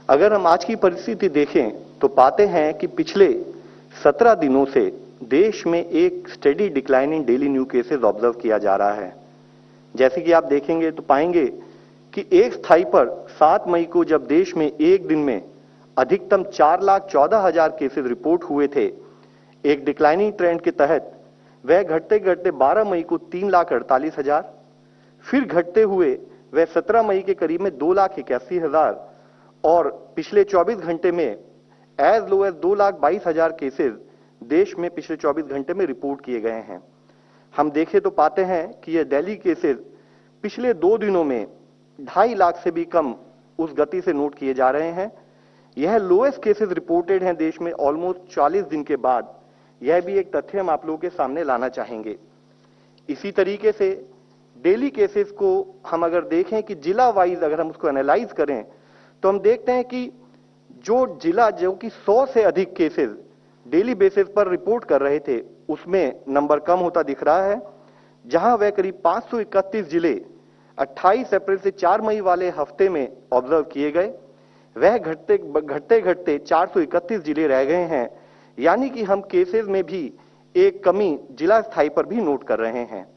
अगर हम आज की परिस्थिति देखें तो पाते हैं कि पिछले 17 दिनों से देश में एक steady decline in daily new cases observe किया जा रहा है। जैसे कि आप देखेंगे तो पाएंगे कि एक स्थाई पर 7 मई को जब देश में एक दिन में अधिकतम 4,14,000 केसेस रिपोर्ट हुए थे, एक डिक्लाइनिंग ट्रेंड के तहत वह घटते घटते 12 मई को 3,48,000, फिर घटते हुए वह 17 मई के करीब में 2,81,000 और पिछले 24 घंटे में एज लो एज 2,22,000 केसेस देश में पिछले 24 घंटे में रिपोर्ट किए गए हैं। हम देखें तो पाते हैं कि यह दिल्ली केसेस पिछले 2 दिनों में 2.5 लाख से भी कम उस गति से नोट किए जा रहे हैं। यह लोएस्ट केसेस रिपोर्टेड हैं देश में ऑलमोस्ट 40 दिन के बाद। यह भी एक तथ्य हम आप लोगों के सामने लाना चाहेंगे। इसी तरीके से डेली केसेस को हम अगर देखें कि जिला वाइज अगर हम उसको एनालाइज करें तो हम देखते हैं कि जो जिला जो कि 100 से अधिक केसेस डेली बेसिस पर रिपोर्ट कर रहे थे, उसमें नंबर कम होता दिख रहा है। जहां वह करीब 531 जिले 28 अप्रैल से 4 मई वाले हफ्ते में ऑब्जर्व किए गए, वह घटते घटते 431 जिले रह गए हैं। यानी कि हम केसेस में भी एक कमी जिला स्थाई पर भी नोट कर रहे हैं।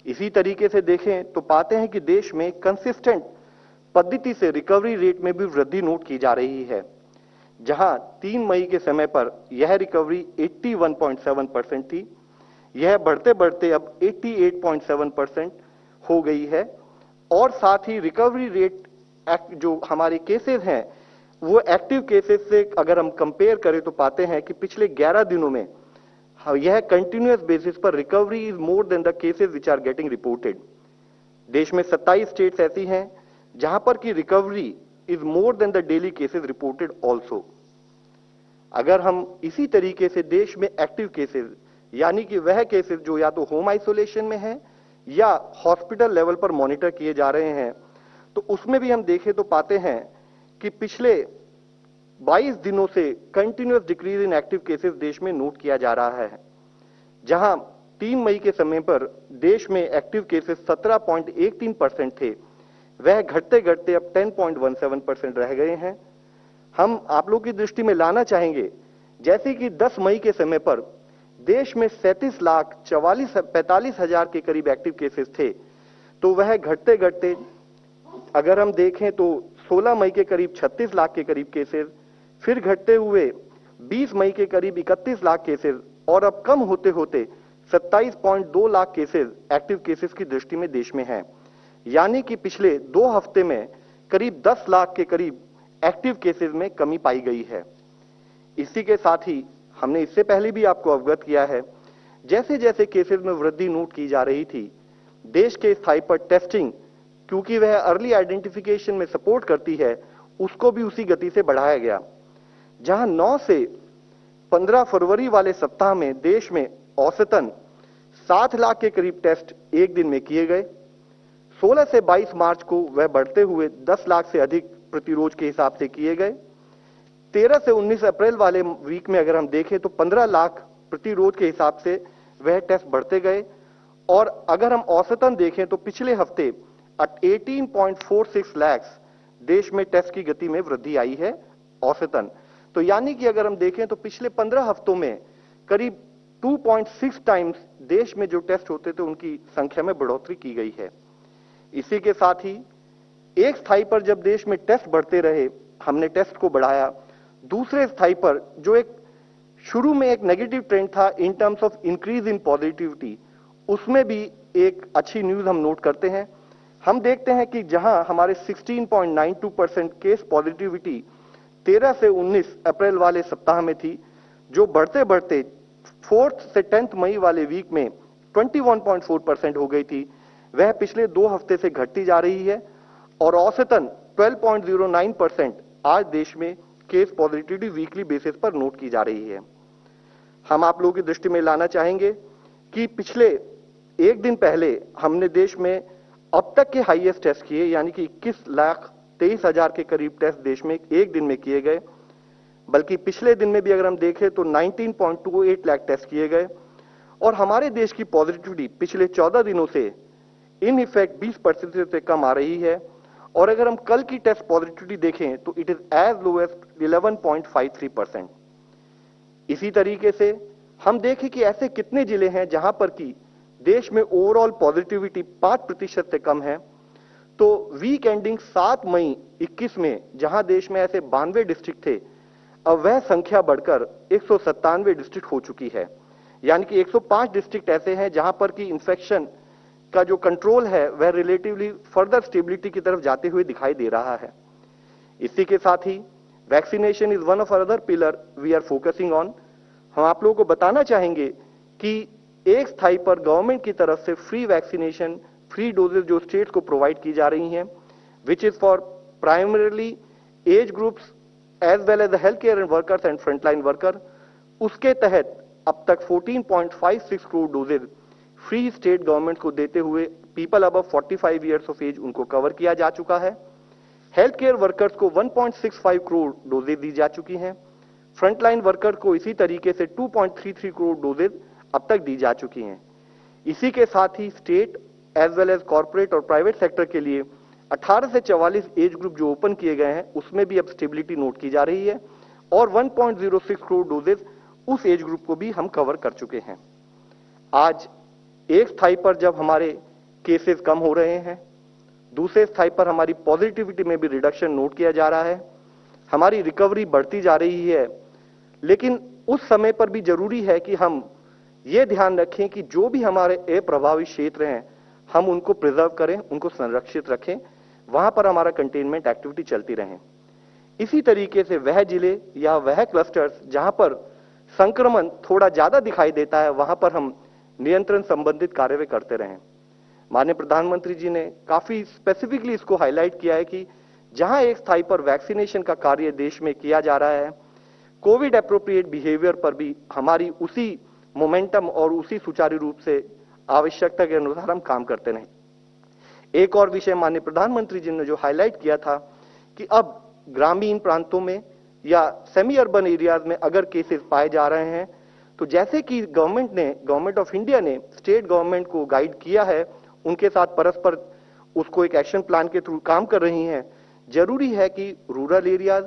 इसी तरीके से देखें तो पाते हैं कि देश में कंसिस्टेंट पद्धति से रिकवरी रेट में भी वृद्धि नोट की जा रही है। जहां 3 मई के समय पर यह रिकवरी 81.7% थी, यह बढ़ते बढ़ते अब 88.7% हो गई है। और साथ ही रिकवरी रेट जो हमारे केसेस हैं वो एक्टिव केसेस से अगर हम कंपेयर करें तो पाते हैं कि पिछले 11 दिनों में यह कंटिन्यूअस बेसिस पर recovery is more than the cases which are getting reported. देश में 27 स्टेट्स ऐसी हैं जहां पर की recovery is more than the daily cases reported also. अगर हम इसी तरीके से देश में एक्टिव केसेस यानी कि वह केसेस जो या तो होम आइसोलेशन में है या हॉस्पिटल लेवल पर मॉनिटर किए जा रहे हैं, तो उसमें भी हम देखें तो पाते हैं कि पिछले 22 दिनों से continuous decrease in active cases देश में नोट किया जा रहा है। जहां 3 मई के समय पर देश में एक्टिव केसेस 17.13% थे, वह घटते घटते अब 10.17% रह गए हैं। हम आप लोगों की दृष्टि में लाना चाहेंगे जैसे कि 10 मई के समय पर देश में 37,45,000 के करीब एक्टिव केसेस थे, तो वह घटते घटते अगर हम देखें तो 16 मई के करीब 36 लाख के करीब केसेस, फिर घटते हुए 20 मई के करीब 31 लाख केसेस और अब कम होते होते 27.2 लाख केसेस एक्टिव केसेस की दृष्टि में देश में हैं। यानी कि पिछले 2 हफ्ते में करीब 10 लाख के करीब एक्टिव केसेस में कमी पाई गई है। इसी के साथ ही हमने इससे पहले भी आपको अवगत किया है, जैसे जैसे केसेस में वृद्धि नोट की जा रही थी, देश के स्थाई पर टेस्टिंग क्योंकि वह अर्ली आइडेंटिफिकेशन में सपोर्ट करती है, उसको भी उसी गति से बढ़ाया गया। जहां 9 से 15 फरवरी वाले सप्ताह में देश में औसतन 7 लाख के करीब टेस्ट एक दिन में किए गए। 16 से 22 मार्च को वह बढ़ते हुए 10 लाख से अधिक प्रतिरोज के हिसाब से किए गए। 13 से 19 अप्रैल वाले वीक में अगर हम देखें तो 15 लाख प्रतिरोज के हिसाब से वह टेस्ट बढ़ते गए। और अगर हम औसतन देखें तो पिछले हफ्ते 18.46 लाख देश में टेस्ट की गति में वृद्धि आई है औसतन। तो यानी कि अगर हम देखें तो पिछले 15 हफ्तों में करीब 2.6 टाइम्स देश में जो टेस्ट होते थे उनकी संख्या में बढ़ोतरी की गई है। इसी के साथ ही एक स्थाई पर जब देश में टेस्ट बढ़ते रहे, हमने टेस्ट को बढ़ाया। दूसरे स्थाई पर जो एक शुरू में एक नेगेटिव ट्रेंड था इन terms of increase in positivity, उसमें भी एक अच्छी न्यूज हम नोट करते हैं। हम देखते हैं कि जहां हमारे 16.92% केस पॉजिटिविटी 13 से 19 अप्रैल वाले सप्ताह में थी, जो बढ़ते बढ़ते 4 से 10 मई वाले वीक में 21.4% हो गई थी, वह पिछले 2 हफ्ते से घटती जा रही है और औसतन 12.09% आज देश में केस पॉजिटिविटी वीकली बेसिस पर नोट की जा रही है। हम आप लोगों की दृष्टि में लाना चाहेंगे कि पिछले एक दिन पहले हमने देश में अब तक के हाईएस्ट टेस्ट किए, यानी कि 21,23,000 के करीब टेस्ट देश में एक दिन में किए गए। बल्कि पिछले दिन में भी अगर हम देखें तो 19.28 लाख टेस्ट किए गए और हमारे देश की पॉजिटिविटी पिछले 14 दिनों से इन इफेक्ट 20% से कम आ रही है और अगर हम कल की टेस्ट पॉजिटिविटी देखें तो it is as low as 11.53%। इसी तरीके से हम देखें कि ऐसे कितने जिले हैं जहां पर कि देश में ओवरऑल पॉजिटिविटी 5% से कम है। तो वीक एंडिंग 7 मई 21 में जहां देश में ऐसे 92 डिस्ट्रिक्ट थे, अब वह संख्या बढ़कर 197 डिस्ट्रिक्ट हो चुकी है। यानी कि 105 डिस्ट्रिक्ट ऐसे हैं जहां पर कि इन्फेक्शन का जो कंट्रोल है वह रिलेटिवली फर्दर स्टेबिलिटी की तरफ जाते हुए दिखाई दे रहा है। इसी के साथ ही vaccination is one of other pillar we are focusing on. हम आप लोगों को बताना चाहेंगे कि एक स्थाई पर गवर्नमेंट की तरफ से फ्री वैक्सीनेशन, फ्री डोजेज जो स्टेट्स को प्रोवाइड की जा रही हैं, which is for primarily age groups as well as the health care workers and frontline worker. उसके तहत अब तक 14.56 crore doses free state government को देते हुए people above 45 years of age उनको कवर किया जा चुका है। हेल्थ केयर वर्कर्स को 1.65 करोड़ डोजेज दी जा चुकी हैं। फ्रंटलाइन वर्कर को इसी तरीके से 2.33 करोड़ डोजेज अब तक दी जा चुकी हैं। इसी के साथ ही state as well as corporate और प्राइवेट सेक्टर के लिए 18 से 44 एज ग्रुप जो ओपन किए गए हैं उसमें भी अब स्टेबिलिटी नोट की जा रही है और 1.06 करोड़ डोजेज उस एज ग्रुप को भी हम कवर कर चुके हैं। आज एक स्थाई पर जब हमारे केसेस कम हो रहे हैं, दूसरे स्थाई पर हमारी पॉजिटिविटी में भी रिडक्शन नोट किया जा रहा है, हमारी रिकवरी बढ़ती जा रही है, लेकिन उस समय पर भी जरूरी है कि हम ये ध्यान रखें कि जो भी हमारे अप्रभावित क्षेत्र हैं हम उनको प्रिजर्व करें, उनको संरक्षित रखें, वहां पर हमारा कंटेनमेंट एक्टिविटी चलती रहे। इसी तरीके से वह जिले या वह क्लस्टर्स जहां पर संक्रमण थोड़ा ज्यादा दिखाई देता है वहां पर हम नियंत्रण संबंधित कार्य करते रहें। माननीय प्रधानमंत्री जी ने काफी स्पेसिफिकली इसको हाईलाइट किया है कि जहां एक स्थाई पर वैक्सीनेशन का कार्य देश में किया जा रहा है, कोविड एप्रोप्रिएट बिहेवियर पर भी हमारी उसी मोमेंटम और उसी सुचारू रूप से आवश्यकता के अनुसार हम काम करते रहें। एक और विषय माननीय प्रधानमंत्री जी ने जो हाईलाइट किया था कि अब ग्रामीण प्रांतों में या सेमी अर्बन एरियाज में अगर केसेस पाए जा रहे हैं तो जैसे कि गवर्नमेंट ऑफ इंडिया ने स्टेट गवर्नमेंट को गाइड किया है, उनके साथ परस्पर उसको एक एक्शन प्लान के थ्रू काम कर रही हैं। जरूरी है कि rural areas,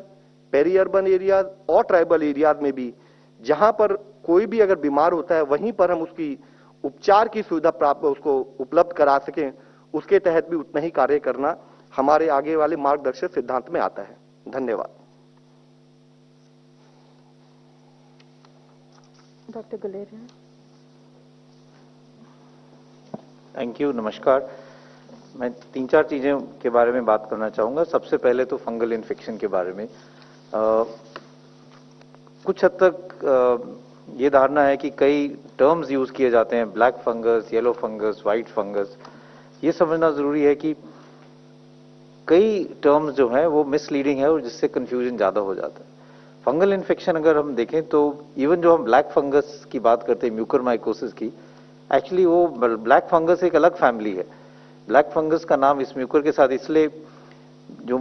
peri urban areas और ट्राइबल एरियाज में भी जहां पर कोई भी अगर बीमार होता है वहीं पर हम उसकी उपचार की सुविधा प्राप्त उसको उपलब्ध करा सकें, उसके तहत भी उतना ही कार्य करना हमारे आगे वाले मार्गदर्शक सिद्धांत में आता है। धन्यवाद। डॉक्टर गुलेरिया। थैंक यू, नमस्कार। मैं 3-4 चीजें के बारे में बात करना चाहूंगा। सबसे पहले तो फंगल इन्फेक्शन के बारे में कुछ हद तक ये धारणा है कि कई टर्म्स यूज किए जाते हैं, black fungus, yellow fungus, white fungus. ये समझना जरूरी है कि कई टर्म्स जो हैं वो मिसलीडिंग है और जिससे कंफ्यूजन ज्यादा हो जाता है। फंगल इन्फेक्शन अगर हम देखें तो इवन जो हम ब्लैक फंगस की बात करते हैं, म्यूकरमाइकोसिस की, एक्चुअली वो ब्लैक फंगस एक अलग फैमिली है। ब्लैक फंगस का नाम इस म्यूकर के साथ इसलिए जो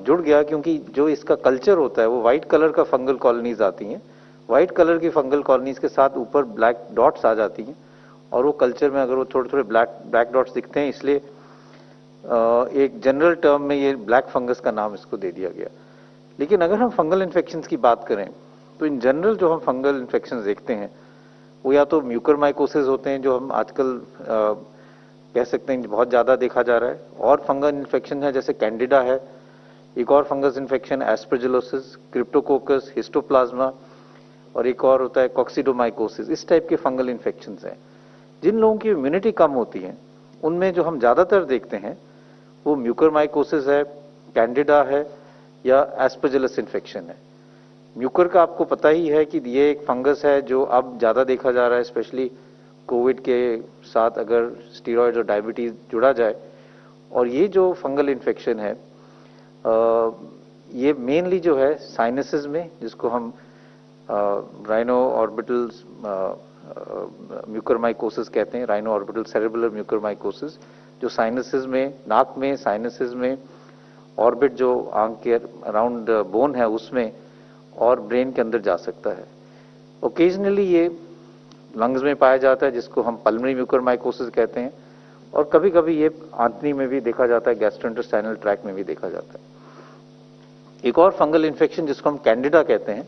जुड़ गया क्योंकि जो इसका कल्चर होता है वो व्हाइट कलर का फंगल कॉलोनीज आती हैं। व्हाइट कलर की फंगल कॉलोनीज के साथ ऊपर ब्लैक डॉट्स आ जाती हैं और वो कल्चर में अगर वो थोड़े थोड़े ब्लैक डॉट्स दिखते हैं, इसलिए एक जनरल टर्म में ये ब्लैक फंगस का नाम इसको दे दिया गया। लेकिन अगर हम फंगल इन्फेक्शंस की बात करें तो इन जनरल जो हम फंगल इन्फेक्शंस देखते हैं वो या तो म्यूकरमाइकोसिस होते हैं, जो हम आजकल कह सकते हैं बहुत ज्यादा देखा जा रहा है, और फंगल इन्फेक्शन है जैसे कैंडिडा है, एक और fungus infection aspergillosis, Cryptococcus, histoplasma, और एक और होता है कॉक्सिडोमाइकोसिस। इस टाइप के फंगल इन्फेक्शंस हैं। जिन लोगों की इम्यूनिटी कम होती है उनमें जो हम ज्यादातर देखते हैं वो म्यूकरमाइकोसिस है, कैंडिडा है या एस्परजिलस इन्फेक्शन है। म्यूकर का आपको पता ही है कि ये एक फंगस है जो अब ज्यादा देखा जा रहा है, स्पेशली कोविड के साथ अगर स्टीरॉइड्स और डायबिटीज जुड़ा जाए। और ये जो फंगल इन्फेक्शन है ये मेनली जो है साइनसेस में, जिसको हम राइनो ऑर्बिटल म्यूकरमाइकोसिस कहते हैं, राइनो ऑर्बिटल सेरेब्रल म्यूकरमाइकोसिस, जो साइनसेस में, नाक में, साइनसेस में, ऑर्बिट जो आंख के अराउंड बोन है उसमें और ब्रेन के अंदर जा सकता है। ओकेजनली ये लंग्स में पाया जाता है जिसको हम पल्मोनरी म्यूकरमाइकोसिस कहते हैं, और कभी कभी ये आंतनी में भी देखा जाता है, गैस्ट्रोइंटेस्टाइनल ट्रैक्ट में भी देखा जाता है। एक और फंगल इन्फेक्शन जिसको हम कैंडिडा कहते हैं,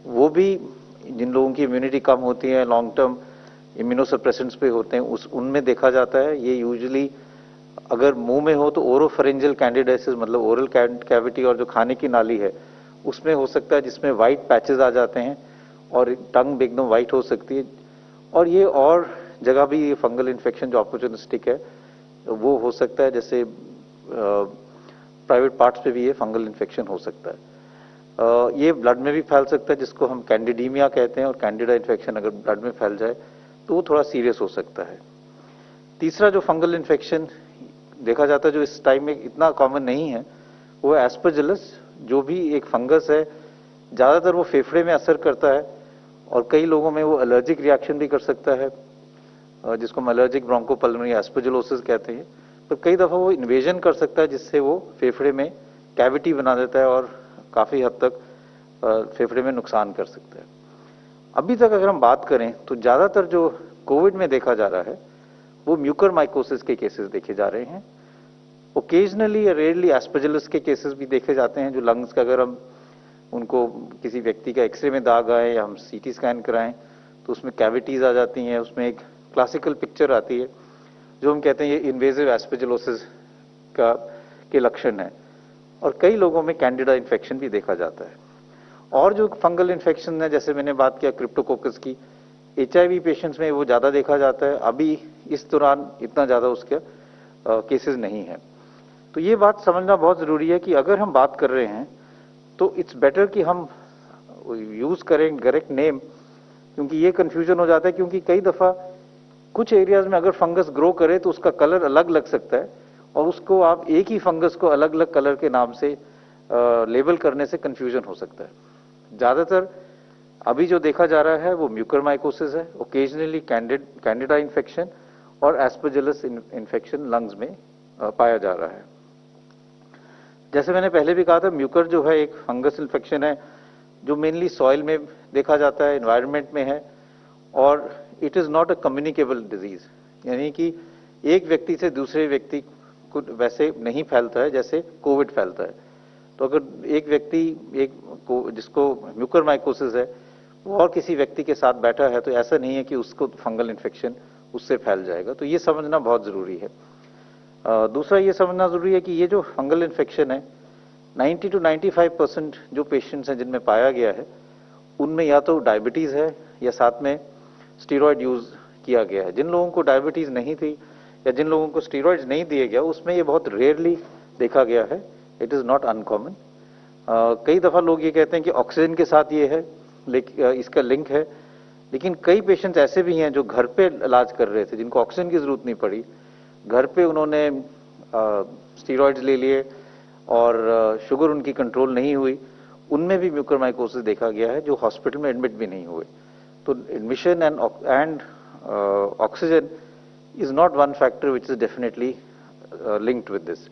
वो भी जिन लोगों की इम्यूनिटी कम होती है, लॉन्ग टर्म इम्यूनोसप्रेसेंट्स पे होते हैं, उनमें देखा जाता है। ये यूजुअली अगर मुंह में हो तो ओरोफेरेंजियल कैंडिडाइसिस, मतलब ओरल कैविटी और जो खाने की नाली है उसमें हो सकता है, जिसमें वाइट पैचेस आ जाते हैं और टंग एकदम वाइट हो सकती है। और ये और जगह भी ये फंगल इन्फेक्शन जो अपॉर्चुनिस्टिक है वो हो सकता है, जैसे प्राइवेट पार्ट्स पे भी ये फंगल इन्फेक्शन हो सकता है। ये ब्लड में भी फैल सकता है, जिसको हम कैंडिडीमिया कहते हैं, और कैंडिडा इन्फेक्शन अगर ब्लड में फैल जाए तो वो थोड़ा सीरियस हो सकता है। तीसरा जो फंगल इन्फेक्शन देखा जाता है जो इस टाइम में इतना कॉमन नहीं है, वो है एस्परजिलस, जो भी एक फंगस है। ज्यादातर वो फेफड़े में असर करता है और कई लोगों में वो एलर्जिक रिएक्शन भी कर सकता है, जिसको हम एलर्जिक ब्रोंकोपल्मोनरी एस्परजिलोसिस कहते हैं। पर कई दफा वो इन्वेजन कर सकता है, जिससे वो फेफड़े में कैविटी बना देता है और काफी हद तक फेफड़े में नुकसान कर सकता है। अभी तक अगर हम बात करें तो ज्यादातर जो कोविड में देखा जा रहा है वो म्यूकरमाइकोसिस के केसेस देखे जा रहे हैं। ओकेजनली या रेयरली एस्परजिलस के केसेस भी देखे जाते हैं, जो लंग्स का अगर हम उनको किसी व्यक्ति का एक्सरे में दाग आए या हम सीटी स्कैन कराएं तो उसमें कैविटीज आ जाती हैं, उसमें एक क्लासिकल पिक्चर आती है जो हम कहते हैं ये इन्वेजिव एस्परजिलोसिस के लक्षण है। और कई लोगों में कैंडिडा इन्फेक्शन भी देखा जाता है। और जो फंगल इन्फेक्शन है, जैसे मैंने बात किया क्रिप्टोकोकस की, HIV पेशेंट्स में वो ज्यादा देखा जाता है। अभी इस दौरान इतना ज्यादा उसके केसेस नहीं है। तो ये बात समझना बहुत जरूरी है कि अगर हम बात कर रहे हैं तो इट्स बेटर कि हम यूज करें करेक्ट नेम, क्योंकि ये कंफ्यूजन हो जाता है। क्योंकि कई दफा कुछ एरियाज में अगर फंगस ग्रो करे तो उसका कलर अलग लग सकता है और उसको आप एक ही फंगस को अलग अलग कलर के नाम से लेबल करने से कंफ्यूजन हो सकता है। ज्यादातर अभी जो देखा जा रहा है वो म्यूकरमाइकोसिस है, ओकेजनली कैंडिडा इन्फेक्शन और एस्परजिलस इन्फेक्शन लंग्स में पाया जा रहा है। जैसे मैंने पहले भी कहा था, म्यूकर जो है एक फंगस इन्फेक्शन है जो मेनली सॉइल में देखा जाता है, एनवायरनमेंट में है, और it is not a communicable disease, यानी कि एक व्यक्ति से दूसरे व्यक्ति को वैसे नहीं फैलता है जैसे कोविड फैलता है। तो अगर एक व्यक्ति जिसको म्यूकरमाइकोसिस है वो और किसी व्यक्ति के साथ बैठा है तो ऐसा नहीं है कि उसको फंगल इन्फेक्शन उससे फैल जाएगा। तो ये समझना बहुत जरूरी है। दूसरा ये समझना जरूरी है कि ये जो फंगल इन्फेक्शन है 90 to 95% जो पेशेंट्स हैं जिनमें पाया गया है उनमें या तो डायबिटीज है या साथ में स्टीरॉयड यूज किया गया है। जिन लोगों को डायबिटीज नहीं थी या जिन लोगों को स्टीरॉयड्स नहीं दिए गया उसमें ये बहुत रेयरली देखा गया है, इट इज नॉट अनकॉमन। कई दफा लोग ये कहते हैं कि ऑक्सीजन के साथ ये है, लेकिन इसका लिंक है, लेकिन कई पेशेंट्स ऐसे भी हैं जो घर पे इलाज कर रहे थे जिनको ऑक्सीजन की जरूरत नहीं पड़ी, घर पे उन्होंने स्टीरॉयड्स ले लिए और शुगर उनकी कंट्रोल नहीं हुई, उनमें भी म्यूकरमाइकोसिस देखा गया है जो हॉस्पिटल में एडमिट भी नहीं हुए। तो admission and oxygen is not one factor which is definitely linked with this.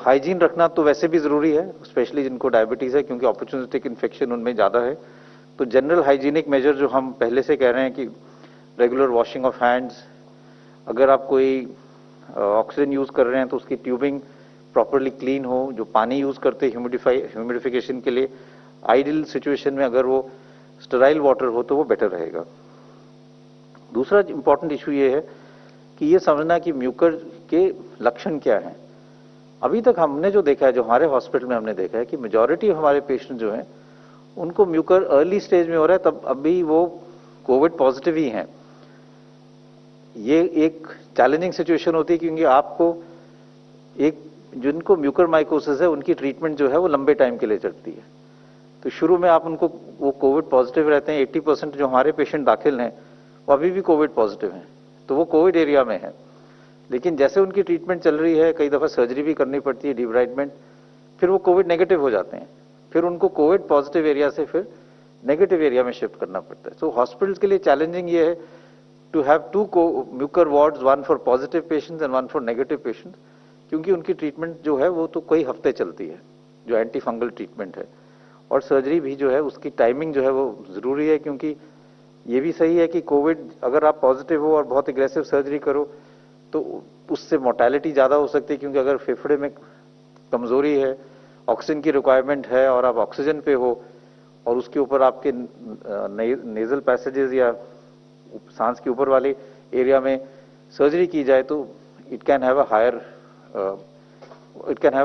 Hygiene रखना तो वैसे भी जरूरी है, स्पेशली जिनको डायबिटीज है, क्योंकि अपॉर्चुनिस्टिक इन्फेक्शन उनमें ज्यादा है। तो जनरल हाइजीनिक मेजर जो हम पहले से कह रहे हैं कि रेगुलर वॉशिंग ऑफ हैंड्स, अगर आप कोई ऑक्सीजन यूज कर रहे हैं तो उसकी ट्यूबिंग प्रॉपरली क्लीन हो, जो पानी यूज करते हैं ह्यूमिडिफिकेशन के लिए आइडियल सिचुएशन में अगर वो स्टेराइल वाटर हो तो वो बेटर रहेगा। दूसरा इंपॉर्टेंट इशू ये है कि ये समझना कि म्यूकर के लक्षण क्या हैं। अभी तक हमने जो देखा है, जो हमारे हॉस्पिटल में हमने देखा है कि मेजॉरिटी हमारे पेशेंट जो हैं उनको म्यूकर अर्ली स्टेज में हो रहा है, तब अभी वो कोविड पॉजिटिव ही हैं। ये एक चैलेंजिंग सिचुएशन होती है क्योंकि आपको एक जिनको म्यूकरमाइकोसिस है उनकी ट्रीटमेंट जो है वो लंबे टाइम के लिए चलती है। तो शुरू में आप उनको वो कोविड पॉजिटिव रहते हैं। 80% जो हमारे पेशेंट दाखिल हैं वो अभी भी कोविड पॉजिटिव हैं, तो वो कोविड एरिया में है। लेकिन जैसे उनकी ट्रीटमेंट चल रही है, कई दफा सर्जरी भी करनी पड़ती है, डिब्राइडमेंट, फिर वो कोविड नेगेटिव हो जाते हैं, फिर उनको कोविड पॉजिटिव एरिया से फिर नेगेटिव एरिया में शिफ्ट करना पड़ता है। तो हॉस्पिटल्स के लिए चैलेंजिंग ये है to have 2 mucor wards, 1 for positive patients and 1 for negative patients, क्योंकि उनकी ट्रीटमेंट जो है वो तो कई हफ्ते चलती है, जो एंटी फंगल ट्रीटमेंट है। और सर्जरी भी जो है उसकी टाइमिंग जो है वो जरूरी है, क्योंकि ये भी सही है कि कोविड अगर आप पॉजिटिव हो और बहुत एग्रेसिव सर्जरी करो तो उससे मोर्टेलिटी ज़्यादा हो सकती है, क्योंकि अगर फेफड़े में कमज़ोरी है, ऑक्सीजन की रिक्वायरमेंट है और आप ऑक्सीजन पे हो और उसके ऊपर आपके नेजल पैसेजेस या सांस के ऊपर वाले एरिया में सर्जरी की जाए तो it can have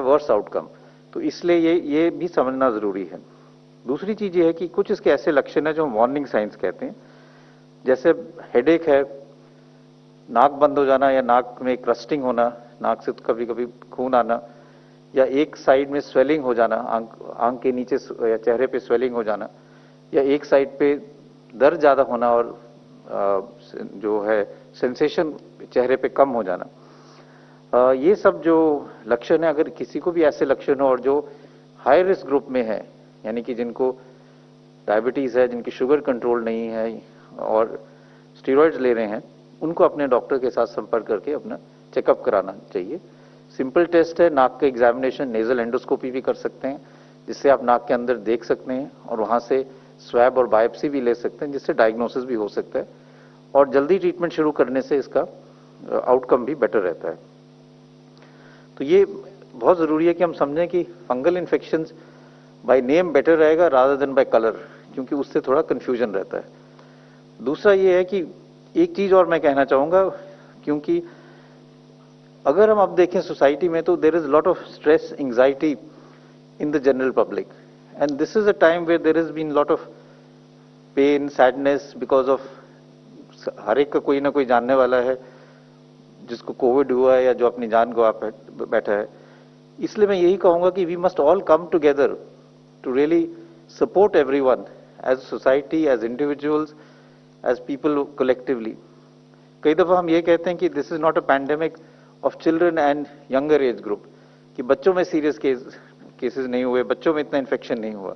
worse outcome. तो इसलिए ये भी समझना ज़रूरी है। दूसरी चीज़ ये है कि कुछ इसके ऐसे लक्षण हैं जो वार्निंग साइंस कहते हैं, जैसे हेडेक है, नाक बंद हो जाना या नाक में क्रस्टिंग होना, नाक से कभी कभी खून आना, या एक साइड में स्वेलिंग हो जाना, आंख के नीचे या चेहरे पे स्वेलिंग हो जाना, या एक साइड पे दर्द ज़्यादा होना और जो है सेंसेशन चेहरे पे कम हो जाना। ये सब जो लक्षण है, अगर किसी को भी ऐसे लक्षण हो और जो हाई रिस्क ग्रुप में है, यानी कि जिनको डायबिटीज़ है, जिनकी शुगर कंट्रोल नहीं है और स्टेरॉइड्स ले रहे हैं, उनको अपने डॉक्टर के साथ संपर्क करके अपना चेकअप कराना चाहिए। सिंपल टेस्ट है, नाक का एग्जामिनेशन, नेजल एंडोस्कोपी भी कर सकते हैं, जिससे आप नाक के अंदर देख सकते हैं और वहाँ से स्वैब और बायोप्सी भी ले सकते हैं, जिससे डायग्नोसिस भी हो सकता है और जल्दी ट्रीटमेंट शुरू करने से इसका आउटकम भी बेटर रहता है। तो ये बहुत ज़रूरी है कि हम समझें कि fungal infections by name better रहेगा रादर देन बाय कलर, क्योंकि उससे थोड़ा कन्फ्यूजन रहता है। दूसरा ये है कि एक चीज़ और मैं कहना चाहूँगा, क्योंकि अगर हम अब देखें सोसाइटी में तो there is lot of stress, anxiety in the general public, and this is a time where there is been lot of pain, sadness because of, हर एक का कोई ना कोई जानने वाला है जिसको कोविड हुआ है या जो अपनी जान गवा बैठा है। इसलिए मैं यही कहूँगा कि we must all come together to really support everyone as society, as individuals, as people collectively. कई दफ़ा हम ये कहते हैं कि this is not a pandemic of children and younger age group, कि बच्चों में सीरियस केसेस नहीं हुए, बच्चों में इतना इन्फेक्शन नहीं हुआ,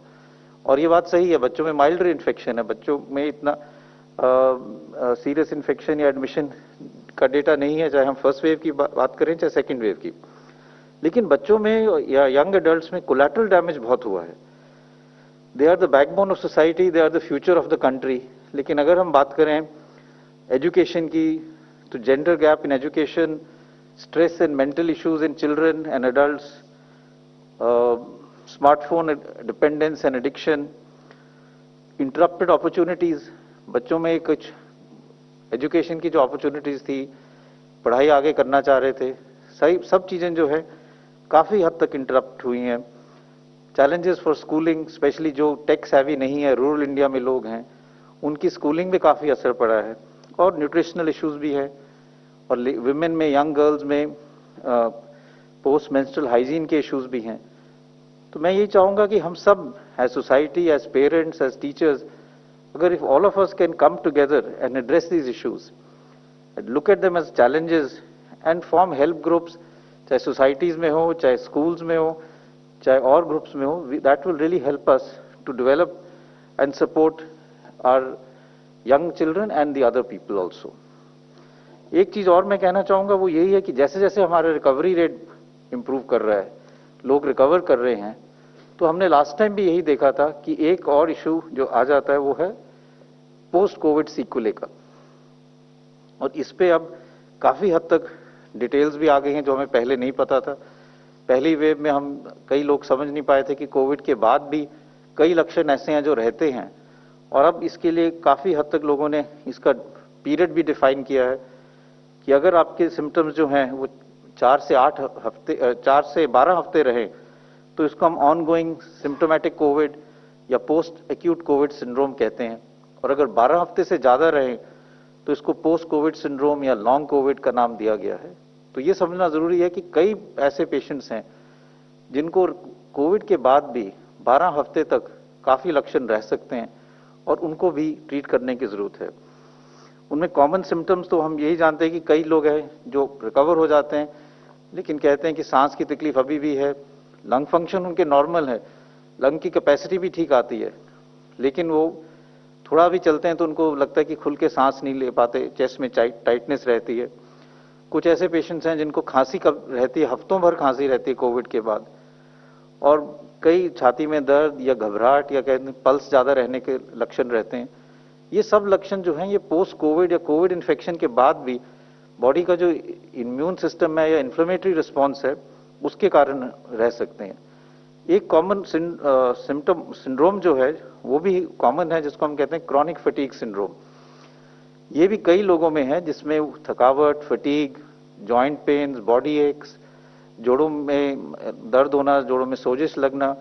और ये बात सही है, बच्चों में माइल्डर इन्फेक्शन है, बच्चों में इतना सीरियस इन्फेक्शन या एडमिशन का डेटा नहीं है, चाहे हम फर्स्ट वेव की बात करें चाहे सेकेंड वेव की। लेकिन बच्चों में या यंग एडल्ट्स में कोलैटरल डैमेज बहुत हुआ है। They are the backbone of society, they are the future of the country. लेकिन अगर हम बात करें एजुकेशन की, तो gender gap in education, stress and mental issues in children and adults, smartphone dependence and addiction, interrupted opportunities, बच्चों में कुछ एजुकेशन की जो अपॉर्चुनिटीज थी, पढ़ाई आगे करना चाह रहे थे, सही सब चीज़ें जो है काफ़ी हद तक इंटरप्ट हुई हैं। चैलेंजेस फॉर स्कूलिंग, स्पेशली जो टेक सेवी नहीं है, रूरल इंडिया में लोग हैं, उनकी स्कूलिंग में काफ़ी असर पड़ा है, और न्यूट्रिशनल इश्यूज भी है, और विमेन में, यंग गर्ल्स में पोस्ट मेंस्ट्रुअल हाइजीन के इश्यूज भी हैं। तो मैं यही चाहूँगा कि हम सब as society, as parents, as teachers, अगर if all of us can come together and address these issues, look at them as challenges and form help groups, चाहे सोसाइटीज़ में हो, चाहे स्कूल्स में हो, चाहे और ग्रुप्स में हो, that will really help us to develop and support our young children and the other people also. एक चीज़ और मैं कहना चाहूँगा, वो यही है कि जैसे जैसे हमारा रिकवरी रेट इम्प्रूव कर रहा है, लोग रिकवर कर रहे हैं, तो हमने लास्ट टाइम भी यही देखा था कि एक और इशू जो आ जाता है वो है पोस्ट कोविड सीक्वले का, और इस पे अब काफ़ी हद तक डिटेल्स भी आ गई हैं जो हमें पहले नहीं पता था। पहली वेव में हम कई लोग समझ नहीं पाए थे कि कोविड के बाद भी कई लक्षण ऐसे हैं जो रहते हैं, और अब इसके लिए काफ़ी हद तक लोगों ने इसका पीरियड भी डिफाइन किया है कि अगर आपके सिम्टम्स जो हैं वो 4 से 12 हफ्ते रहे तो इसको हम ऑन गोइंग सिम्टोमेटिक कोविड या पोस्ट एक्यूट कोविड सिंड्रोम कहते हैं, और अगर 12 हफ्ते से ज़्यादा रहे तो इसको पोस्ट कोविड सिंड्रोम या लॉन्ग कोविड का नाम दिया गया है। तो ये समझना ज़रूरी है कि कई ऐसे पेशेंट्स हैं जिनको कोविड के बाद भी 12 हफ्ते तक काफ़ी लक्षण रह सकते हैं, और उनको भी ट्रीट करने की ज़रूरत है। उनमें कॉमन सिम्टम्स तो हम यही जानते हैं कि कई लोग हैं जो रिकवर हो जाते हैं, लेकिन कहते हैं कि सांस की तकलीफ अभी भी है, लंग फंक्शन उनके नॉर्मल है, लंग की कैपेसिटी भी ठीक आती है, लेकिन वो थोड़ा भी चलते हैं तो उनको लगता है कि खुल के सांस नहीं ले पाते, चेस्ट में टाइटनेस रहती है। कुछ ऐसे पेशेंट्स हैं जिनको खांसी कब रहती है, हफ्तों भर खांसी रहती है कोविड के बाद, और कई छाती में दर्द या घबराहट या कहते हैं पल्स ज़्यादा रहने के लक्षण रहते हैं। ये सब लक्षण जो हैं ये पोस्ट कोविड या कोविड इन्फेक्शन के बाद भी बॉडी का जो इम्यून सिस्टम है या इन्फ्लेमेटरी रिस्पॉन्स है, उसके कारण रह सकते हैं। एक कॉमन सिंड्रोम जो है वो भी कॉमन है, जिसको हम कहते हैं क्रॉनिक फटीग सिंड्रोम। ये भी कई लोगों में है, जिसमें थकावट, fatigue, joint pains, body aches, जोड़ों में दर्द होना, जोड़ों में सोजिश लगना,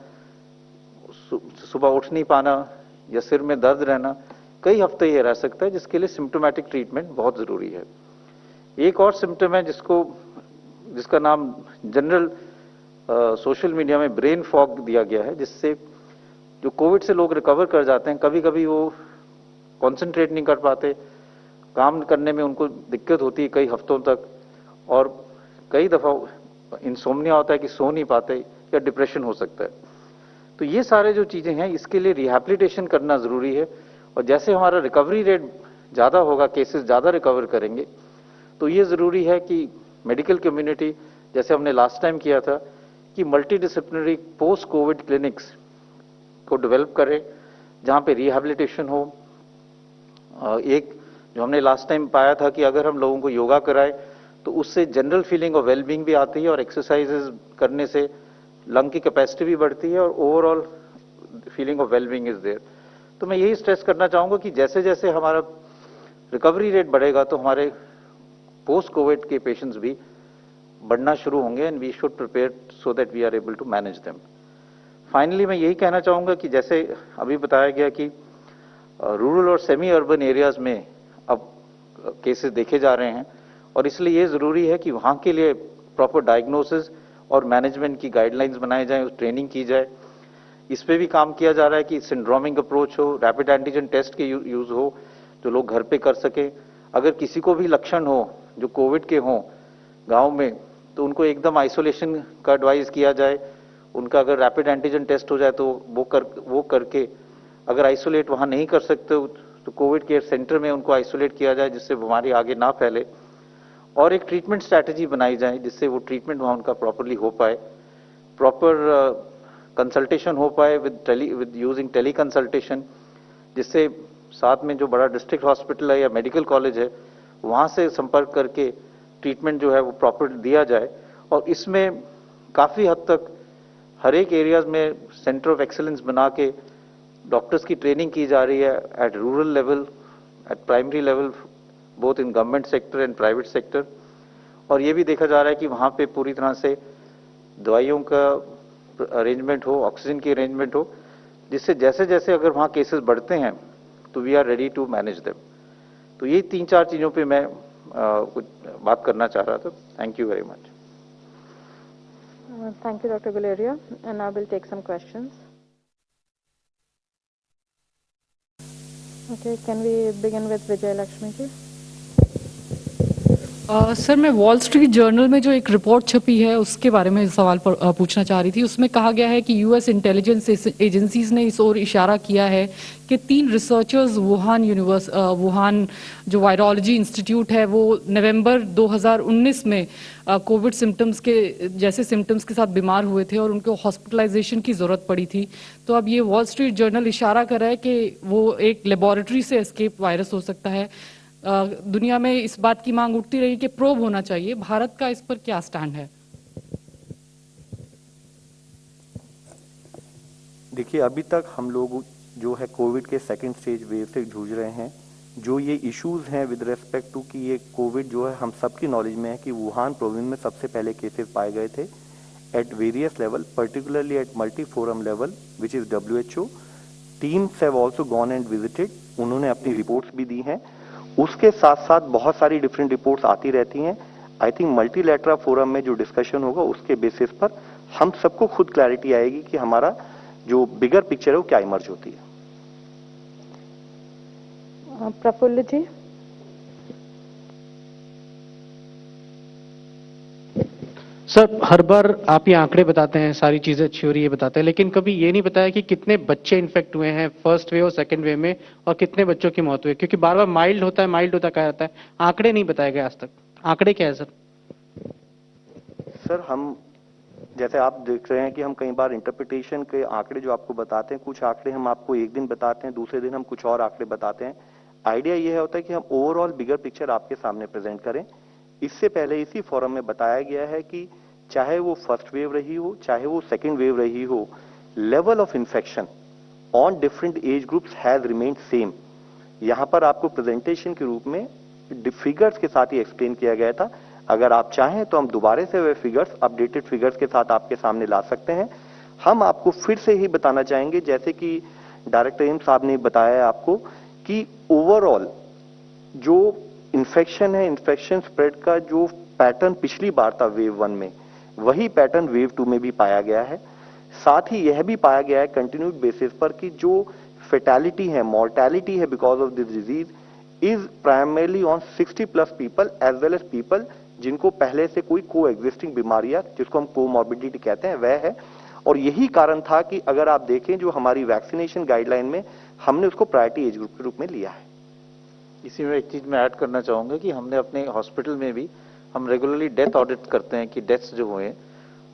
सुबह उठ नहीं पाना या सिर में दर्द रहना, कई हफ्ते ये रह सकता है, जिसके लिए सिम्टोमेटिक ट्रीटमेंट बहुत जरूरी है। एक और सिम्टम है जिसका नाम जनरल सोशल मीडिया में ब्रेन फॉग दिया गया है, जिससे जो कोविड से लोग रिकवर कर जाते हैं, कभी कभी वो कॉन्सेंट्रेट नहीं कर पाते, काम करने में उनको दिक्कत होती है कई हफ्तों तक, और कई दफा इंसोम्निया होता है कि सो नहीं पाते, या डिप्रेशन हो सकता है। तो ये सारे जो चीजें हैं, इसके लिए रिहैबिलिटेशन करना जरूरी है। और जैसे हमारा रिकवरी रेट ज्यादा होगा, केसेस ज्यादा रिकवर करेंगे, तो ये जरूरी है कि मेडिकल कम्युनिटी, जैसे हमने लास्ट टाइम किया था, कि multi disciplinary post Covid clinics को डेवलप करें, जहां पे रिहैबिलिटेशन हो। एक जो हमने लास्ट टाइम पाया था कि अगर हम लोगों को योगा कराए तो उससे जनरल फीलिंग ऑफ वेलबींग भी आती है, और एक्सरसाइजेज करने से लंग की कैपेसिटी भी बढ़ती है, और overall feeling of wellbeing is there. तो मैं यही स्ट्रेस करना चाहूंगा कि जैसे जैसे हमारा रिकवरी रेट बढ़ेगा, तो हमारे पोस्ट कोविड के पेशेंट्स भी बढ़ना शुरू होंगे, and we should prepare so that we are able to manage them. Finally मैं यही कहना चाहूंगा कि जैसे अभी बताया गया कि रूरल और सेमी अर्बन एरियाज में अब केसेस देखे जा रहे हैं, और इसलिए ये जरूरी है कि वहां के लिए प्रॉपर डायग्नोसिस और मैनेजमेंट की गाइडलाइंस बनाए जाएं, ट्रेनिंग की जाए। इस पे भी काम किया जा रहा है कि सिंड्रोमिक अप्रोच हो, रैपिड एंटीजन टेस्ट के यूज हो, जो लोग घर पे कर सके। अगर किसी को भी लक्षण हो जो कोविड के हों गांव में, तो उनको एकदम आइसोलेशन का एडवाइस किया जाए। उनका अगर रैपिड एंटीजन टेस्ट हो जाए तो वो करके, अगर आइसोलेट वहां नहीं कर सकते तो कोविड केयर सेंटर में उनको आइसोलेट किया जाए, जिससे बीमारी आगे ना फैले। और एक ट्रीटमेंट स्ट्रैटेजी बनाई जाए, जिससे वो ट्रीटमेंट वहां उनका प्रॉपरली हो पाए, प्रॉपर कंसल्टेशन हो पाए विद यूजिंग टेली कंसल्टेशन, जिससे साथ में जो बड़ा डिस्ट्रिक्ट हॉस्पिटल है या मेडिकल कॉलेज है, वहां से संपर्क करके ट्रीटमेंट जो है वो प्रॉपर दिया जाए। और इसमें काफी हद तक हर एक एरियाज में सेंटर ऑफ एक्सीलेंस बना के डॉक्टर्स की ट्रेनिंग की जा रही है, at rural level, at primary level, both in government sector and private sector. और ये भी देखा जा रहा है कि वहां पे पूरी तरह से दवाइयों का अरेंजमेंट हो, ऑक्सीजन की अरेंजमेंट हो, जिससे जैसे जैसे अगर वहां केसेस बढ़ते हैं तो we are ready to manage them. तो ये 3-4 चीजों पे मैं कुछ बात करना चाह रहा था। Thank you very much. Thank you, Dr. Guleria. And now we'll take some questions. Okay, can we begin with Vijay Lakshmi ji? Sir मैं वॉल स्ट्रीट जर्नल में जो एक रिपोर्ट छपी है उसके बारे में सवाल पूछना चाह रही थी। उसमें कहा गया है कि यूएस इंटेलिजेंस एजेंसीज ने इस ओर इशारा किया है कि 3 रिसर्चर्स वुहान जो वायरोलॉजी इंस्टीट्यूट है वो नवंबर 2019 में कोविड सिम्टम्स के जैसे सिम्टम्स के साथ बीमार हुए थे और उनको हॉस्पिटलाइजेशन की ज़रूरत पड़ी थी। तो अब ये वॉल स्ट्रीट जर्नल इशारा कर रहा है कि वो एक लेबोरेटरी से एस्केप वायरस हो सकता है। दुनिया में इस बात की मांग उठती रही कि प्रोब होना चाहिए। भारत का इस पर क्या स्टैंड है? देखिए, अभी तक हम लोग जो है कोविड के सेकंड स्टेज वेव से जूझ रहे हैं। जो ये इश्यूज हैं विद रेस्पेक्ट टू कि ये कोविड जो है हम सबकी नॉलेज में है कि वुहान प्रोविंस में सबसे पहले केसेस पाए गए थे at various level, particularly at multi forum level which is WHO। Teams have also gone and visited, उन्होंने अपनी रिपोर्ट्स भी दी हैं। उसके साथ साथ बहुत सारी डिफरेंट रिपोर्ट्स आती रहती हैं। आई थिंक मल्टीलैटरल फोरम में जो डिस्कशन होगा उसके बेसिस पर हम सबको खुद क्लैरिटी आएगी कि हमारा जो बिगर पिक्चर है वो क्या इमर्ज होती है। प्रफुल्ल जी। सर, हर बार आप ये आंकड़े बताते हैं, सारी चीजें अच्छी हो रही है बताते हैं, लेकिन कभी ये नहीं बताया कि कितने बच्चे इन्फेक्ट हुए हैं फर्स्ट वेव और सेकंड वेव में, और कितने बच्चों की मौत हुई। क्योंकि बार बार माइल्ड होता है कहा जाता है, आंकड़े नहीं बताए गए आज तक। आंकड़े क्या है सर? सर, हम जैसे आप देख रहे हैं कि हम कई बार इंटरप्रिटेशन के आंकड़े जो आपको बताते हैं, कुछ आंकड़े हम आपको एक दिन बताते हैं, दूसरे दिन हम कुछ और आंकड़े बताते हैं। आइडिया यह होता है कि हम ओवरऑल बिगर पिक्चर आपके सामने प्रेजेंट करें। इससे पहले इसी फोरम में बताया गया है कि चाहे वो फर्स्ट वेव रही हो, चाहे वो सेकेंड वेव रही हो, level of infection on different age groups has remained same. यहां पर आपको प्रेजेंटेशन के रूप में फिगर्स के साथ ही एक्सप्लेन किया गया था। अगर आप चाहें तो हम दोबारा से वे फिगर्स, अपडेटेड फिगर्स के साथ आपके सामने ला सकते हैं। हम आपको फिर से ही बताना चाहेंगे, जैसे कि डायरेक्टर एम्स साहब ने बताया आपको, कि ओवरऑल जो इन्फेक्शन है, इन्फेक्शन स्प्रेड का जो पैटर्न पिछली बार था वेव 1 में, वही पैटर्न वेव 2 में भी पाया गया है। साथ ही यह भी पाया गया है कंटिन्यूड बेसिस पर कि जो फेटालिटी है, मॉर्टेलिटी है because of this disease is primarily on 60+ people as well as people जिनको पहले से कोई को एग्जिस्टिंग बीमारियां, जिसको हम कोमॉर्बिडिटी कहते हैं, वह है। और यही कारण था कि अगर आप देखें जो हमारी वैक्सीनेशन गाइडलाइन में हमने उसको प्रायोरिटी एज ग्रुप के रूप में लिया है। इसी में एक चीज मैं ऐड करना चाहूंगा कि हमने अपने हॉस्पिटल में भी हम रेगुलरली डेथ ऑडिट करते हैं कि डेथ्स जो हुए हैं,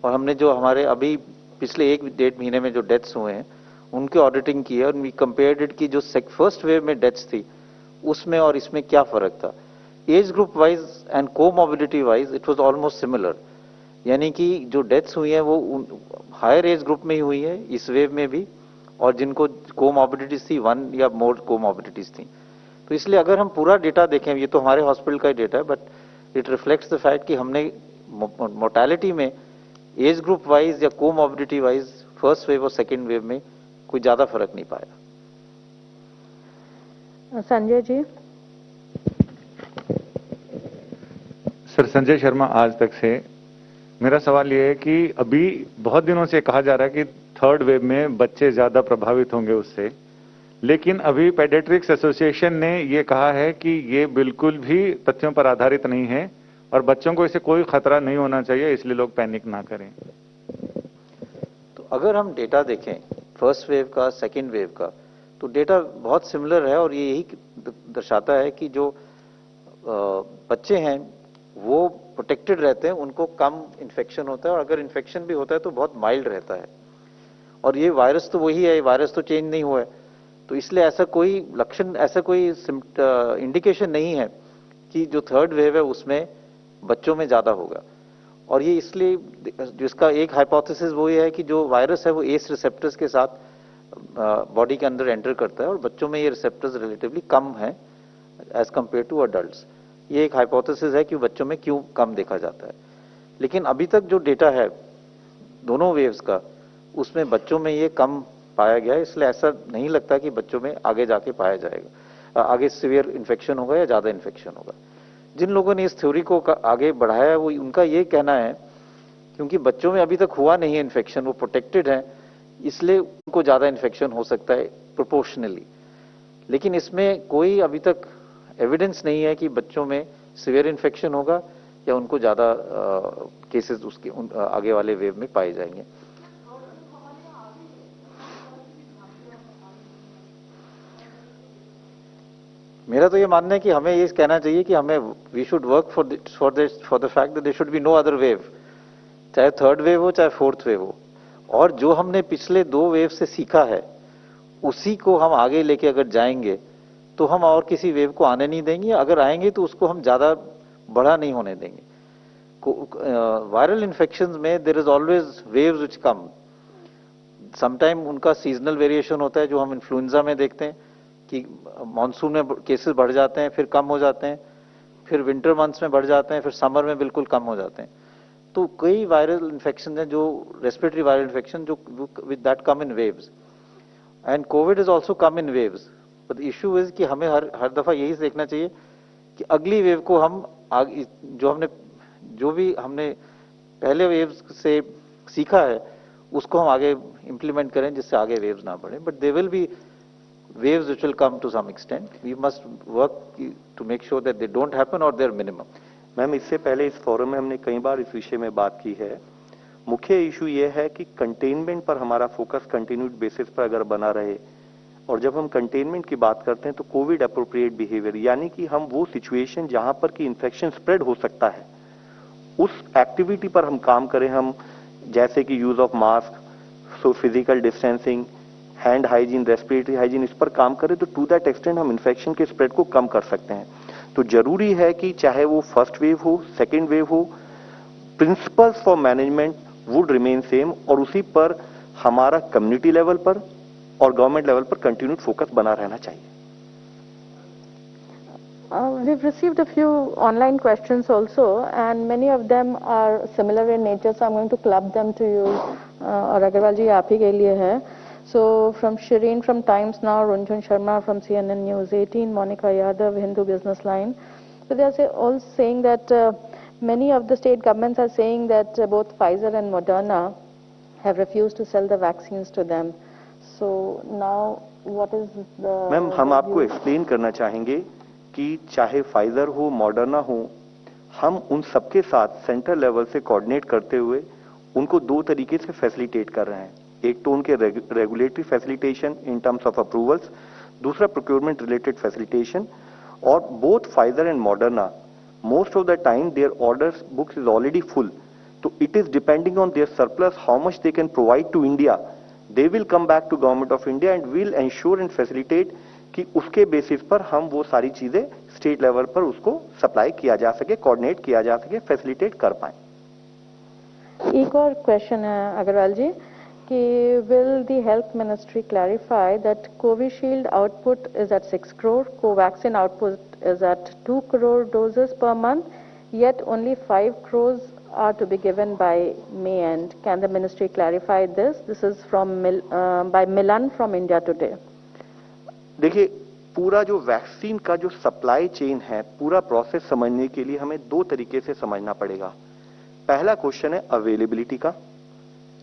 और हमने जो हमारे अभी पिछले 1-1.5 महीने में जो डेथ्स हुए हैं उनके ऑडिटिंग की है, और वी कंपेयर्ड इट कि जो फर्स्ट वेव में डेथ्स थी उसमें और इसमें क्या फर्क था। Age group wise and comorbidity wise it was almost similar, यानी कि जो डेथ्स हुई हैं वो हायर एज ग्रुप में ही हुई है इस वेव में भी, और जिनको कोमॉर्बिडिटीज थी 1 या मोर कोमॉर्बिडिटीज थी। तो इसलिए अगर हम पूरा डेटा देखें, ये तो हमारे हॉस्पिटल का ही डेटा है, but it reflects the fact कि हमने मोर्टेलिटी में एज ग्रुप वाइज या कोमॉर्बिडिटी वाइज फर्स्ट वेव और सेकेंड वेव में कोई ज्यादा फर्क नहीं पाया। संजय जी। सर, संजय शर्मा आज तक से। मेरा सवाल यह है कि अभी बहुत दिनों से कहा जा रहा है कि थर्ड वेव में बच्चे ज्यादा प्रभावित होंगे उससे, लेकिन अभी पेडियाट्रिक्स एसोसिएशन ने ये कहा है कि ये बिल्कुल भी तथ्यों पर आधारित नहीं है और बच्चों को इससे कोई खतरा नहीं होना चाहिए, इसलिए लोग पैनिक ना करें। तो अगर हम डेटा देखें फर्स्ट वेव का, सेकेंड वेव का, तो डेटा बहुत सिमिलर है, और ये यही दर्शाता है कि जो बच्चे हैं वो प्रोटेक्टेड रहते हैं, उनको कम इन्फेक्शन होता है, और अगर इन्फेक्शन भी होता है तो बहुत माइल्ड रहता है। और ये वायरस तो वही है, ये वायरस तो चेंज नहीं हुआ है, तो इसलिए ऐसा कोई लक्षण, ऐसा कोई इंडिकेशन नहीं है कि जो थर्ड वेव है उसमें बच्चों में ज्यादा होगा। और ये इसलिए, जिसका एक हाइपोथेसिस वो ये है कि जो वायरस है वो एस रिसेप्टर्स के साथ बॉडी के अंदर एंटर करता है, और बच्चों में ये रिसेप्टर्स रिलेटिवली कम है एज कंपेयर टू अडल्ट्स। ये एक हाइपोथेसिस है कि बच्चों में क्यों कम देखा जाता है। लेकिन अभी तक जो डेटा है दोनों वेव्स का, उसमें बच्चों में ये कम पाया गया है, इसलिए ऐसा नहीं लगता कि बच्चों में आगे जाके पाया जाएगा, आगे सीवियर इन्फेक्शन होगा या ज्यादा इन्फेक्शन होगा। जिन लोगों ने इस थ्योरी को आगे बढ़ाया है वो, उनका ये कहना है क्योंकि बच्चों में अभी तक हुआ नहीं है इन्फेक्शन, वो प्रोटेक्टेड है, इसलिए उनको ज्यादा इन्फेक्शन हो सकता है प्रोपोर्शनली। लेकिन इसमें कोई अभी तक एविडेंस नहीं है कि बच्चों में सीवियर इन्फेक्शन होगा या उनको ज्यादा केसेस उसके आगे वाले वेव में पाए जाएंगे। मेरा तो ये मानना है कि हमें ये कहना चाहिए कि हमें we should work for the fact that there should be no other wave, चाहे थर्ड वेव हो चाहे फोर्थ वेव हो। और जो हमने पिछले 2 वेव से सीखा है उसी को हम आगे लेके अगर जाएंगे तो हम और किसी वेव को आने नहीं देंगे, अगर आएंगे तो उसको हम ज्यादा बड़ा नहीं होने देंगे। वायरल इन्फेक्शंस में there is always waves which come, sometime उनका सीजनल वेरिएशन होता है, जो हम इन्फ्लुएंजा में देखते हैं कि मॉनसून में केसेस बढ़ जाते हैं, फिर कम हो जाते हैं, फिर विंटर मंथ्स में बढ़ जाते हैं, फिर समर में बिल्कुल कम हो जाते हैं। तो कई वायरल इन्फेक्शन हैं जो रेस्पिरेटरी वायरल इन्फेक्शन जो with that come in waves, and Covid is also come in waves. But issue is कि हमें हर दफा यही देखना चाहिए कि अगली वेव को हम जो भी हमने पहले वेव से सीखा है उसको हम आगे इंप्लीमेंट करें, जिससे आगे वेव्स ना बढ़े। But they will be waves which will come to some extent. We must work to make sure that they don't happen or they're minimum. Ma'am, इससे पहले इस फोरम में हमने कई बार इस विषय में बात की है। मुख्य इशू ये है कि कंटेनमेंट पर हमारा फोकस कंटिन्यूड बेसिस पर अगर बना रहे, और जब हम कंटेनमेंट की बात करते हैं तो कोविड अप्रोप्रिएट बिहेवियर, यानी कि हम वो सिचुएशन जहां पर कि इन्फेक्शन स्प्रेड हो सकता है उस एक्टिविटी पर हम काम करें। हम जैसे कि use of mask, so physical distancing, hand hygiene, respiratory hygiene, इस पर काम करें तो टू दैट एक्सटेंट हम इन्फेक्शन के स्प्रेड को कम कर सकते हैं। तो जरूरी है कि चाहे वो फर्स्ट वेव हो, सेकेंड वेव हो, principles for management would remain same, और उसी पर हमारा कम्युनिटी लेवल पर और गवर्नमेंट लेवल पर कंटिन्यूड फोकस बना रहना चाहिए। We've received a few online questions also, and many of them are similar in nature, so I'm going to club them to you. और अग्रवाल जी आप ही के लिए है. So from Shireen from Times Now, Runjhun Sharma from CNN News 18, Monica Yadav, Hindu Business Line. So they are all saying that many of the state governments are saying that both Pfizer and Moderna have refused to sell the vaccines to them. So now what is the... ma'am हम आपको explain करना चाहेंगे कि चाहे Pfizer हो, Moderna हो, हम उन सबके साथ सेंट्रल लेवल से कोऑर्डिनेट करते हुए उनको दो तरीके से फैसिलिटेट कर रहे हैं। एक तो उनके regulatory facilitation in terms of approvals, दूसरा प्रोक्योरमेंट रिलेटेड फैसिलिटेशन। और both Pfizer and Moderna most of the time their orders books is already full, तो it is depending on their surplus how much they can provide to India. They will come back to government of India and will ensure and facilitate कि उसके basis पर हम वो सारी चीजें state level पर उसको सप्लाई किया जा सके, कोऑर्डिनेट किया जा सके, फैसिलिटेट कर पाए। एक और क्वेश्चन है अग्रवाल जी कि will the health ministry clarify that Covishield output is at 6 crore, Covaxin output is at 2 crore doses per month, yet only 5 crores are to be given by May end. Can the ministry clarify this? This is from by Milan from India Today. देखिए, पूरा जो vaccine का जो supply chain है, पूरा process समझने के लिए हमें दो तरीके से समझना पड़ेगा। पहला क्वेश्चन है अवेलेबिलिटी का,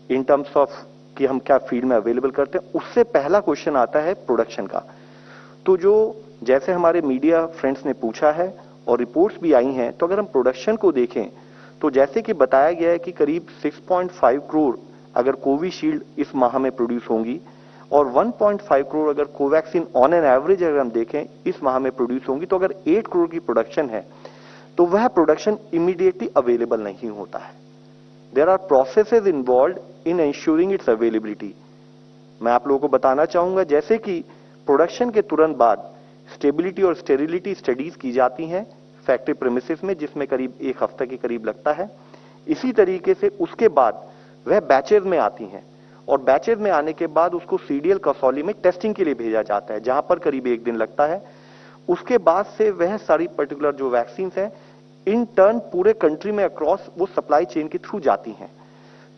इन टर्म्स ऑफ कि हम क्या फील्ड में अवेलेबल करते हैं। उससे पहला क्वेश्चन आता है प्रोडक्शन का। तो जो जैसे हमारे मीडिया फ्रेंड्स ने पूछा है और रिपोर्ट्स भी आई हैं, तो अगर हम प्रोडक्शन को देखें तो जैसे कि बताया गया है कि करीब 6.5 करोड़ अगर कोविशील्ड इस माह में प्रोड्यूस होंगी और 1.5 करोड़ अगर कोवैक्सीन ऑन एन एवरेज अगर हम देखें इस माह में प्रोड्यूस होंगी, तो अगर 8 करोड़ की प्रोडक्शन है तो वह प्रोडक्शन इमीडिएटली अवेलेबल नहीं होता है। There are processes involved in ensuring its availability. मैं आप लोगों को बताना चाहूंगा जैसे कि प्रोडक्शन के तुरंत बाद स्टेबिलिटी और स्टेरिलिटी स्टडीज की जाती हैं फैक्ट्री प्रेमिसेस में, जिसमें करीब 1 हफ्ते के करीब लगता है। इसी तरीके से उसके बाद वह बैचेज में आती हैं और बैचेज में आने के बाद उसको सीडीएल कसौली में टेस्टिंग के लिए भेजा जाता है, जहां पर करीब 1 दिन लगता है। उसके बाद से वह सारी पर्टिकुलर जो वैक्सीन है इन टर्न पूरे कंट्री में अक्रॉस वो सप्लाई चेन के थ्रू जाती हैं।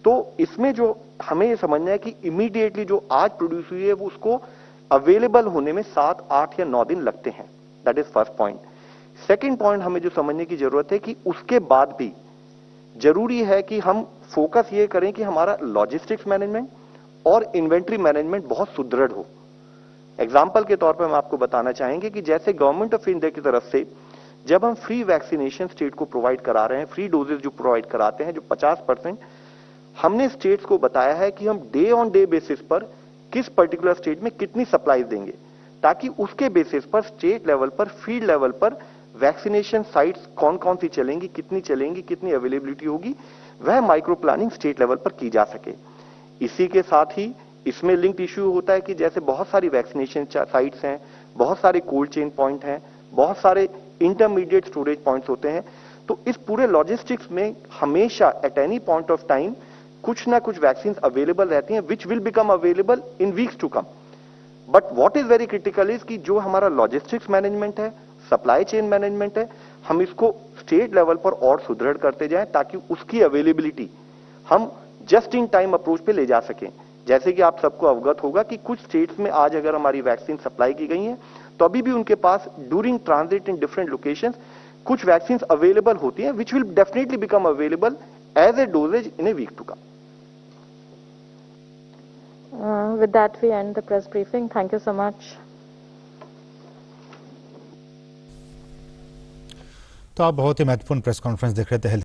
तो इसमें जो हमें ये समझना है कि इमीडिएटली जो आज प्रोड्यूस हुई है वो उसको अवेलेबल होने में 7, 8 या 9 दिन लगते हैं। That is first point. Second point हमें जो समझने की जरूरत है कि उसके बाद भी जरूरी है कि हम फोकस ये करें कि हमारा लॉजिस्टिक्स मैनेजमेंट और इन्वेंट्री मैनेजमेंट बहुत सुदृढ़ हो। एग्जाम्पल के तौर पर हम आपको बताना चाहेंगे कि जैसे गवर्नमेंट ऑफ इंडिया की तरफ से जब हम फ्री वैक्सीनेशन स्टेट को प्रोवाइड करा रहे हैं, फ्री डोजेज जो प्रोवाइड कराते हैं जो 50%, हमने स्टेट्स को बताया है कि हम डे ऑन डे बेसिस पर किस पर्टिकुलर स्टेट में कितनी सप्लाईज देंगे, ताकि उसके बेसिस पर स्टेट लेवल पर, फील्ड लेवल पर वैक्सीनेशन साइट्स कौन कौन सी चलेंगी, कितनी अवेलेबिलिटी होगी, वह माइक्रो प्लानिंग स्टेट लेवल पर की जा सके। इसी के साथ ही इसमें लिंक्ड इश्यू होता है कि जैसे बहुत सारी वैक्सीनेशन साइट्स हैं, बहुत सारे कोल्ड चेन पॉइंट हैं, बहुत सारे इंटरमीडिएट स्टोरेज पॉइंट्स होते हैं। तो इस पूरे लॉजिस्टिक्स में हमेशा at any point of time कुछ ना कुछ वैक्सीन अवेलेबल रहती हैं, which will become available in weeks to come. But what is very critical is कि जो हमारा लॉजिस्टिक्स मैनेजमेंट है, सप्लाई चेन मैनेजमेंट है, हम इसको स्टेट लेवल पर और सुदृढ़ करते जाएं ताकि उसकी अवेलेबिलिटी हम जस्ट इन टाइम अप्रोच पे ले जा सकें। जैसे कि आप सबको अवगत होगा कि कुछ स्टेट्स में आज अगर हमारी वैक्सीन सप्लाई की गई है तो अभी भी उनके पास during transit in different locations कुछ वैक्सीन अवेलेबल होती हैं, which will definitely become available as a doses in a week to come. With that, we end the press briefing. Thank you so much. तो आप बहुत ही महत्वपूर्ण press conference देख रहे थे।